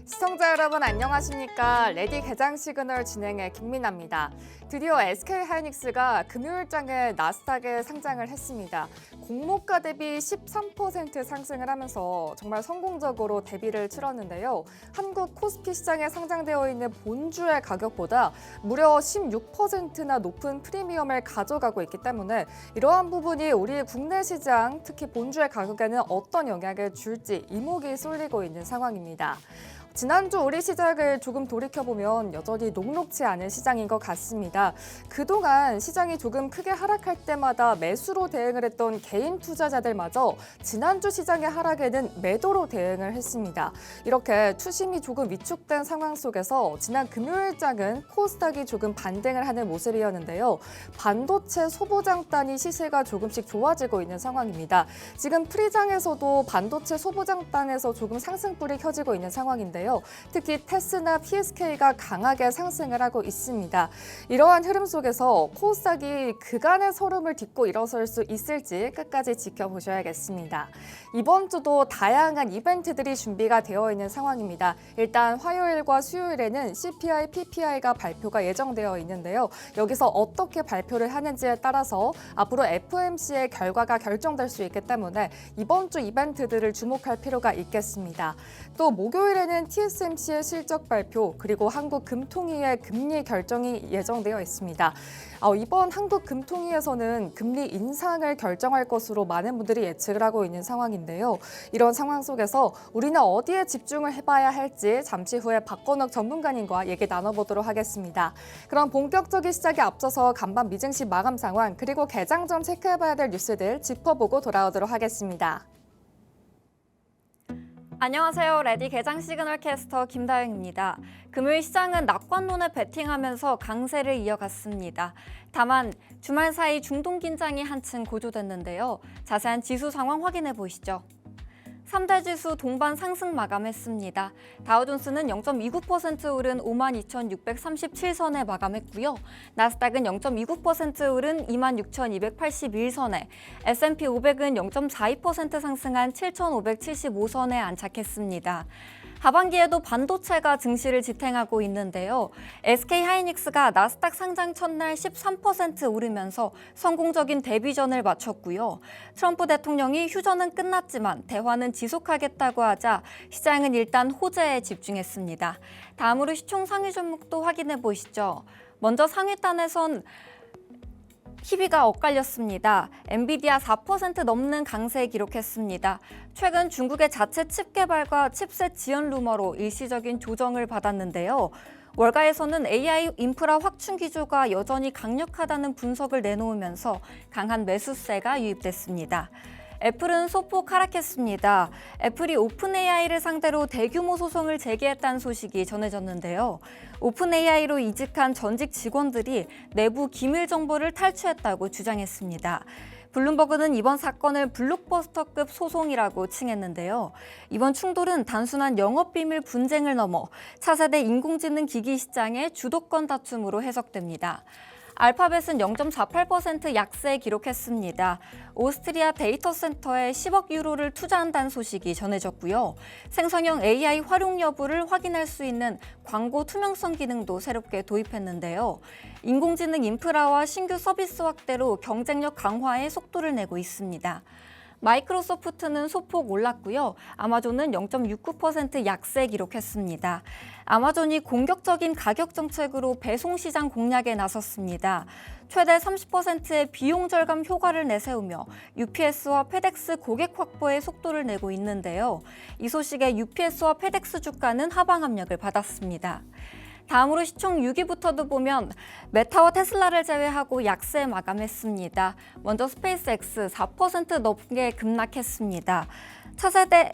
시청자 여러분 안녕하십니까? 레디 개장 시그널 진행의 김민아입니다. 드디어 SK하이닉스가 금요일장에 나스닥에 상장을 했습니다. 공모가 대비 13% 상승을 하면서 정말 성공적으로 데뷔를 치렀는데요. 한국 코스피 시장에 상장되어 있는 본주의 가격보다 무려 16%나 높은 프리미엄을 가져가고 있기 때문에 이러한 부분이 우리 국내 시장, 특히 본주의 가격에는 어떤 영향을 줄지 이목이 쏠리고 있는 상황입니다. 지난주 우리 시장을 조금 돌이켜보면 여전히 녹록지 않은 시장인 것 같습니다. 그동안 시장이 조금 크게 하락할 때마다 매수로 대응을 했던 개인 투자자들마저 지난주 시장의 하락에는 매도로 대응을 했습니다. 이렇게 투심이 조금 위축된 상황 속에서 지난 금요일장은 코스닥이 조금 반등을 하는 모습이었는데요. 반도체 소보장단이 시세가 조금씩 좋아지고 있는 상황입니다. 지금 프리장에서도 반도체 소보장단에서 조금 상승불이 켜지고 있는 상황인데요. 특히 테스나 PSK가 강하게 상승을 하고 있습니다. 이러한 흐름 속에서 코스닥이 그간의 소름을 딛고 일어설 수 있을지 끝까지 지켜보셔야겠습니다. 이번 주도 다양한 이벤트들이 준비가 되어 있는 상황입니다. 일단 화요일과 수요일에는 CPI, PPI가 발표가 예정되어 있는데요. 여기서 어떻게 발표를 하는지에 따라서 앞으로 FOMC의 결과가 결정될 수 있기 때문에 이번 주 이벤트들을 주목할 필요가 있겠습니다. 또 목요일에는 TSMC의 실적 발표 그리고 한국금통위의 금리 결정이 예정되어 있습니다. 이번 한국금통위에서는 금리 인상을 결정할 것으로 많은 분들이 예측을 하고 있는 상황인데요. 이런 상황 속에서 우리는 어디에 집중을 해봐야 할지 잠시 후에 박건욱 전문가님과 얘기 나눠보도록 하겠습니다. 그럼 본격적인 시작에 앞서서 간밤 미증시 마감 상황 그리고 개장 전 체크해봐야 될 뉴스들 짚어보고 돌아오도록 하겠습니다. 안녕하세요. 레디 개장 시그널 캐스터 김다영입니다. 금요일 시장은 낙관론에 베팅하면서 강세를 이어갔습니다. 다만 주말 사이 중동 긴장이 한층 고조됐는데요. 자세한 지수 상황 확인해 보시죠. 3대 지수 동반 상승 마감했습니다. 다우존스는 0.29% 오른 52,637선에 마감했고요. 나스닥은 0.29% 오른 26,281선에, S&P 500은 0.42% 상승한 7,575선에 안착했습니다. 하반기에도 반도체가 증시를 지탱하고 있는데요. SK하이닉스가 나스닥 상장 첫날 13% 오르면서 성공적인 데뷔전을 마쳤고요. 트럼프 대통령이 휴전은 끝났지만 대화는 지속하겠다고 하자 시장은 일단 호재에 집중했습니다. 다음으로 시총 상위 종목도 확인해 보시죠. 먼저 상위단에선 희비가 엇갈렸습니다. 엔비디아 4% 넘는 강세 기록했습니다. 최근 중국의 자체 칩 개발과 칩셋 지연 루머로 일시적인 조정을 받았는데요. 월가에서는 AI 인프라 확충 기조가 여전히 강력하다는 분석을 내놓으면서 강한 매수세가 유입됐습니다. 애플은 소폭 하락했습니다. 애플이 오픈AI를 상대로 대규모 소송을 제기했다는 소식이 전해졌는데요. 오픈AI로 이직한 전직 직원들이 내부 기밀 정보를 탈취했다고 주장했습니다. 블룸버그는 이번 사건을 블록버스터급 소송이라고 칭했는데요. 이번 충돌은 단순한 영업비밀 분쟁을 넘어 차세대 인공지능 기기 시장의 주도권 다툼으로 해석됩니다. 알파벳은 0.48% 약세 기록했습니다. 오스트리아 데이터 센터에 10억 유로를 투자한다는 소식이 전해졌고요. 생성형 AI 활용 여부를 확인할 수 있는 광고 투명성 기능도 새롭게 도입했는데요. 인공지능 인프라와 신규 서비스 확대로 경쟁력 강화에 속도를 내고 있습니다. 마이크로소프트는 소폭 올랐고요. 아마존은 0.69% 약세 기록했습니다. 아마존이 공격적인 가격 정책으로 배송 시장 공략에 나섰습니다. 최대 30%의 비용 절감 효과를 내세우며 UPS와 페덱스 고객 확보에 속도를 내고 있는데요. 이 소식에 UPS와 페덱스 주가는 하방 압력을 받았습니다. 다음으로 시총 6위부터도 보면 메타와 테슬라를 제외하고 약세 마감했습니다. 먼저 스페이스X 4% 넘게 급락했습니다. 차세대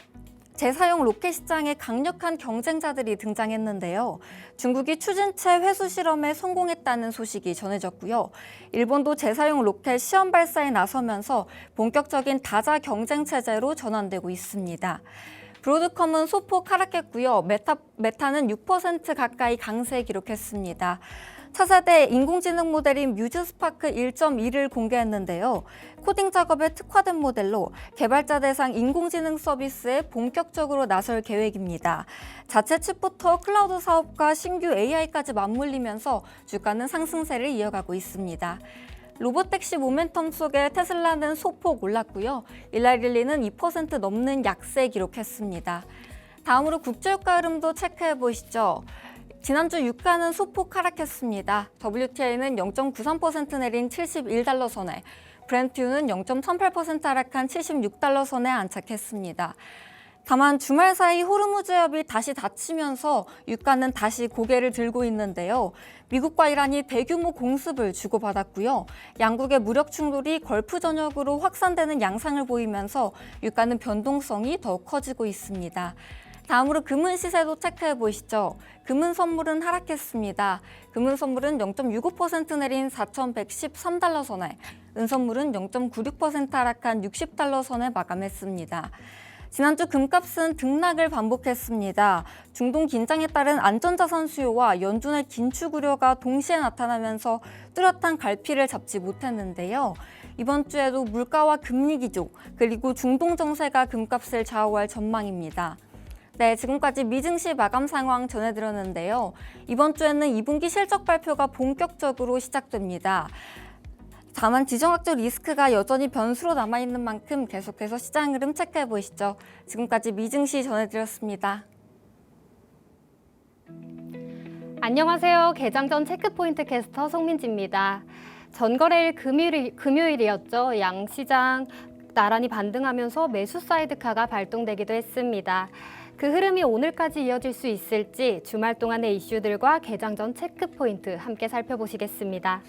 재사용 로켓 시장에 강력한 경쟁자들이 등장했는데요. 중국이 추진체 회수 실험에 성공했다는 소식이 전해졌고요. 일본도 재사용 로켓 시험 발사에 나서면서 본격적인 다자 경쟁 체제로 전환되고 있습니다. 브로드컴은 소폭 하락했고요. 메타는 6% 가까이 강세 기록했습니다. 차세대 인공지능 모델인 뮤즈 스파크 1.2를 공개했는데요. 코딩 작업에 특화된 모델로 개발자 대상 인공지능 서비스에 본격적으로 나설 계획입니다. 자체 칩부터 클라우드 사업과 신규 AI까지 맞물리면서 주가는 상승세를 이어가고 있습니다. 로보택시 모멘텀 속에 테슬라는 소폭 올랐고요. 일라릴리는 2% 넘는 약세 기록했습니다. 다음으로 국제유가 흐름도 체크해 보시죠. 지난주 유가는 소폭 하락했습니다. WTI는 0.93% 내린 71달러 선에, 브렌트유는 0.38% 하락한 76달러 선에 안착했습니다. 다만 주말 사이 호르무즈 해협이 다시 닫히면서 유가는 다시 고개를 들고 있는데요. 미국과 이란이 대규모 공습을 주고받았고요. 양국의 무력 충돌이 걸프 전역으로 확산되는 양상을 보이면서 유가는 변동성이 더욱 커지고 있습니다. 다음으로 금은 시세도 체크해 보시죠. 금은 선물은 하락했습니다. 금은 선물은 0.65% 내린 4,113달러 선에, 은 선물은 0.96% 하락한 60달러 선에 마감했습니다. 지난주 금값은 등락을 반복했습니다. 중동 긴장에 따른 안전자산 수요와 연준의 긴축 우려가 동시에 나타나면서 뚜렷한 갈피를 잡지 못했는데요. 이번 주에도 물가와 금리 기조, 그리고 중동 정세가 금값을 좌우할 전망입니다. 네, 지금까지 미증시 마감 상황 전해드렸는데요. 이번 주에는 2분기 실적 발표가 본격적으로 시작됩니다. 다만 지정학적 리스크가 여전히 변수로 남아있는 만큼 계속해서 시장 흐름 체크해 보시죠. 지금까지 미증시 전해드렸습니다. 안녕하세요. 개장 전 체크포인트 캐스터 송민지입니다. 전거래일 금요일이었죠. 양시장 나란히 반등하면서 매수 사이드카가 발동되기도 했습니다. 그 흐름이 오늘까지 이어질 수 있을지 주말 동안의 이슈들과 개장 전 체크포인트 함께 살펴보시겠습니다.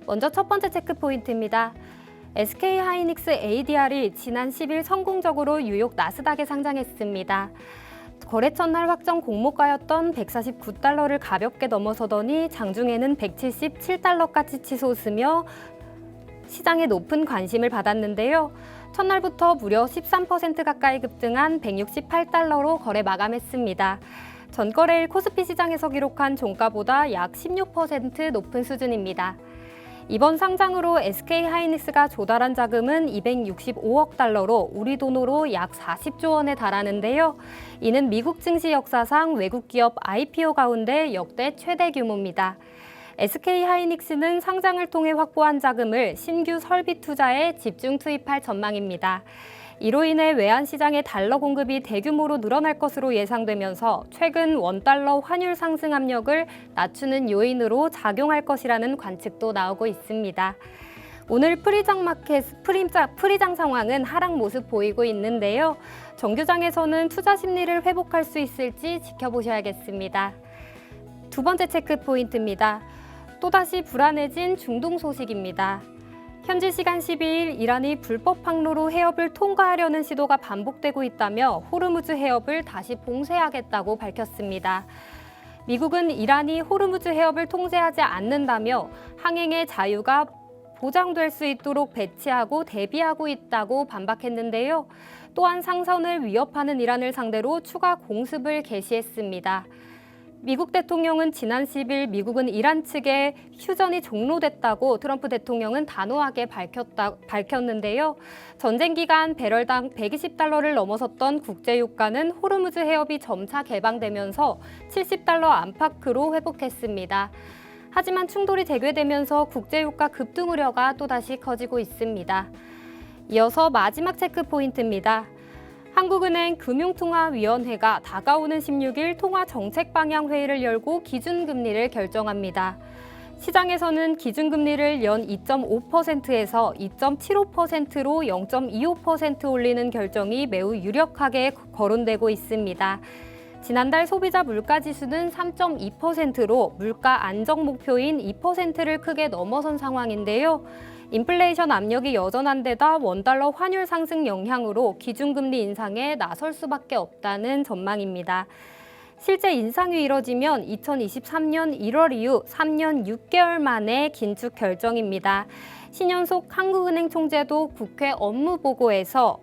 먼저 첫 번째 체크포인트입니다. SK하이닉스 ADR이 지난 10일 성공적으로 뉴욕 나스닥에 상장했습니다. 거래 첫날 확정 공모가였던 149달러를 가볍게 넘어서더니 장중에는 177달러까지 치솟으며 시장의 높은 관심을 받았는데요. 첫날부터 무려 13% 가까이 급등한 168달러로 거래 마감했습니다. 전거래일 코스피 시장에서 기록한 종가보다 약 16% 높은 수준입니다. 이번 상장으로 SK하이닉스가 조달한 자금은 265억 달러로 우리 돈으로 약 40조 원에 달하는데요. 이는 미국 증시 역사상 외국 기업 IPO 가운데 역대 최대 규모입니다. SK하이닉스는 상장을 통해 확보한 자금을 신규 설비 투자에 집중 투입할 전망입니다. 이로 인해 외환시장의 달러 공급이 대규모로 늘어날 것으로 예상되면서 최근 원달러 환율 상승 압력을 낮추는 요인으로 작용할 것이라는 관측도 나오고 있습니다. 오늘 프리장 상황은 하락 모습 보이고 있는데요. 정규장에서는 투자 심리를 회복할 수 있을지 지켜보셔야겠습니다. 두 번째 체크 포인트입니다. 또다시 불안해진 중동 소식입니다. 현지 시간 12일 이란이 불법 항로로 해협을 통과하려는 시도가 반복되고 있다며 호르무즈 해협을 다시 봉쇄하겠다고 밝혔습니다. 미국은 이란이 호르무즈 해협을 통제하지 않는다며 항행의 자유가 보장될 수 있도록 배치하고 대비하고 있다고 반박했는데요. 또한 상선을 위협하는 이란을 상대로 추가 공습을 개시했습니다. 미국 대통령은 지난 10일 미국은 이란 측에 휴전이 종료됐다고 트럼프 대통령은 단호하게 밝혔는데요. 전쟁 기간 배럴당 120달러를 넘어섰던 국제유가는 호르무즈 해협이 점차 개방되면서 70달러 안팎으로 회복했습니다. 하지만 충돌이 재개되면서 국제유가 급등 우려가 또다시 커지고 있습니다. 이어서 마지막 체크 포인트입니다. 한국은행 금융통화위원회가 다가오는 16일 통화정책방향회의를 열고 기준금리를 결정합니다. 시장에서는 기준금리를 연 2.5%에서 2.75%로 0.25% 올리는 결정이 매우 유력하게 거론되고 있습니다. 지난달 소비자 물가지수는 3.2%로 물가 안정 목표인 2%를 크게 넘어선 상황인데요. 인플레이션 압력이 여전한 데다 원달러 환율 상승 영향으로 기준금리 인상에 나설 수밖에 없다는 전망입니다. 실제 인상이 이뤄지면 2023년 1월 이후 3년 6개월 만에 긴축 결정입니다. 신현석 한국은행 총재도 국회 업무보고에서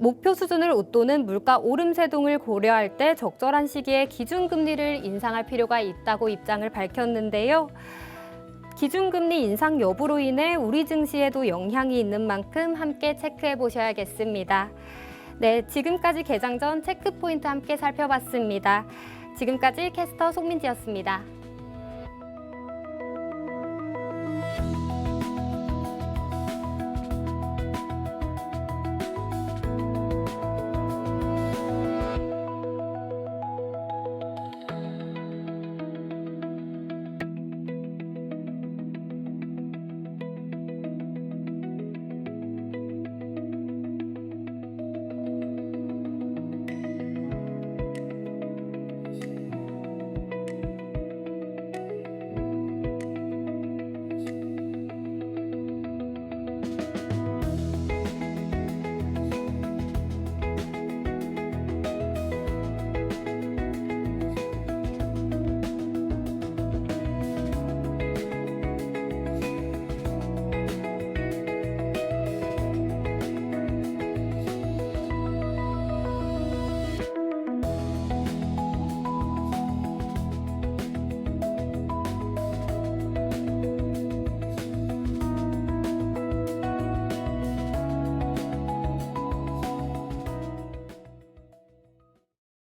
목표 수준을 웃도는 물가 오름세동을 고려할 때 적절한 시기에 기준금리를 인상할 필요가 있다고 입장을 밝혔는데요. 기준금리 인상 여부로 인해 우리 증시에도 영향이 있는 만큼 함께 체크해 보셔야겠습니다. 네, 지금까지 개장 전 체크포인트 함께 살펴봤습니다. 지금까지 캐스터 송민지였습니다.